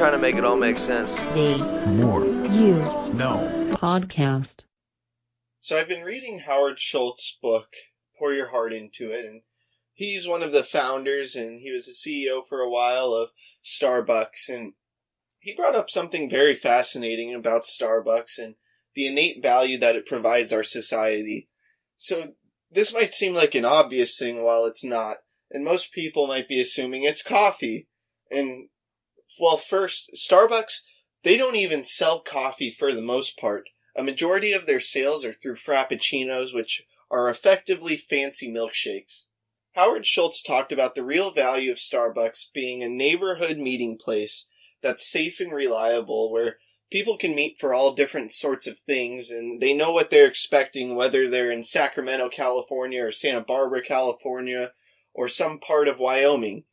trying to make it all make sense. The More You No. Podcast. So I've been reading Howard Schultz's book, Pour Your Heart Into It, and he's one of the founders, and he was the CEO for a while of Starbucks, and he brought up something very fascinating about Starbucks and the innate value that it provides our society. So this might seem like an obvious thing while it's not, and most people might be assuming it's coffee. And, well, first, Starbucks, they don't even sell coffee for the most part. A majority of their sales are through frappuccinos, which are effectively fancy milkshakes. Howard Schultz talked about the real value of Starbucks being a neighborhood meeting place that's safe and reliable, where people can meet for all different sorts of things, and they know what they're expecting, whether they're in Sacramento, California, or Santa Barbara, California, or some part of Wyoming.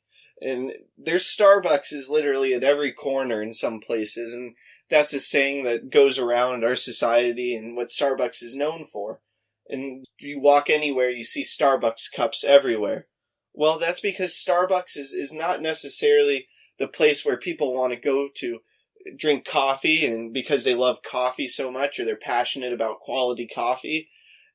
And there's Starbucks is literally at every corner in some places, and that's a saying that goes around our society and what Starbucks is known for. And if you walk anywhere, you see Starbucks cups everywhere. Well, that's because Starbucks is not necessarily the place where people want to go to drink coffee, and because they love coffee so much or they're passionate about quality coffee,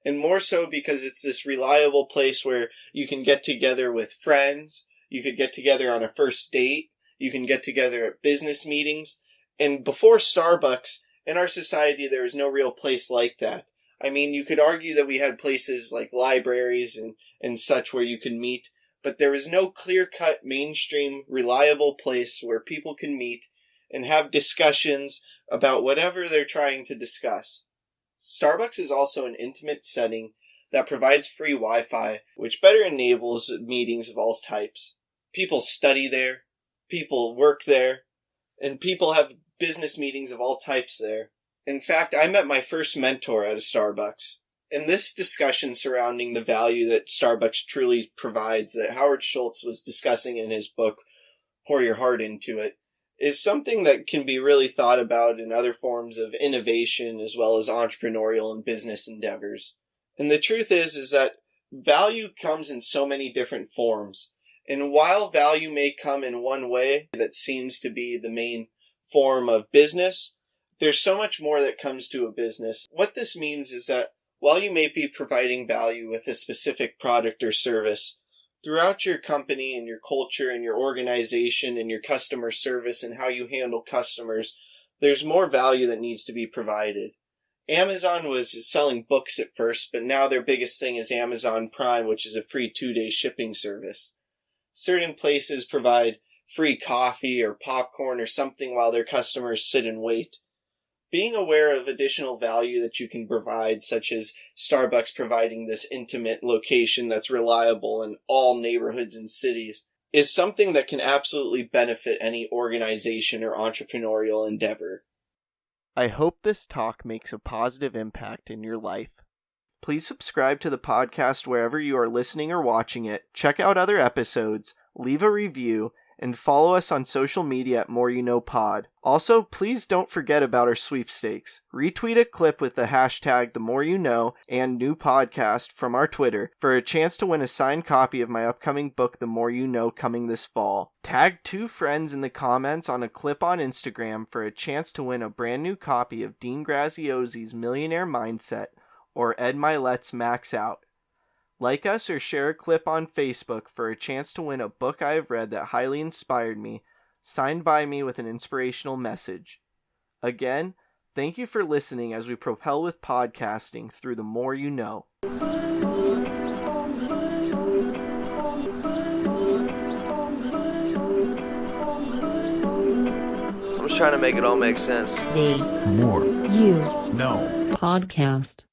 and more so because it's this reliable place where you can get together with friends, you could get together on a first date, you can get together at business meetings. And before Starbucks, in our society, there was no real place like that. I mean, you could argue that we had places like libraries and such where you could meet, but there was no clear-cut, mainstream, reliable place where people can meet and have discussions about whatever they're trying to discuss. Starbucks is also an intimate setting that provides free Wi-Fi, which better enables meetings of all types. People study there, people work there, and people have business meetings of all types there. In fact, I met my first mentor at a Starbucks. And this discussion surrounding the value that Starbucks truly provides, that Howard Schultz was discussing in his book, Pour Your Heart Into It, is something that can be really thought about in other forms of innovation as well as entrepreneurial and business endeavors. And the truth is that value comes in so many different forms. And while value may come in one way that seems to be the main form of business, there's so much more that comes to a business. What this means is that while you may be providing value with a specific product or service, throughout your company and your culture and your organization and your customer service and how you handle customers, there's more value that needs to be provided. Amazon was selling books at first, but now their biggest thing is Amazon Prime, which is a free 2-day shipping service. Certain places provide free coffee or popcorn or something while their customers sit and wait. Being aware of additional value that you can provide, such as Starbucks providing this intimate location that's reliable in all neighborhoods and cities, is something that can absolutely benefit any organization or entrepreneurial endeavor. I hope this talk makes a positive impact in your life. Please subscribe to the podcast wherever you are listening or watching it, check out other episodes, leave a review, and follow us on social media at More You Know Pod. Also, please don't forget about our sweepstakes. Retweet a clip with the hashtag #TheMoreYouKnow and new podcast from our Twitter for a chance to win a signed copy of my upcoming book, The More You Know, coming this fall. Tag 2 friends in the comments on a clip on Instagram for a chance to win a brand new copy of Dean Graziosi's Millionaire Mindset or Ed Milet's Max Out. Like us or share a clip on Facebook for a chance to win a book I have read that highly inspired me, signed by me with an inspirational message. Again, thank you for listening as we propel with podcasting through the more you know. I'm just trying to make it all make sense. The More You No. Podcast.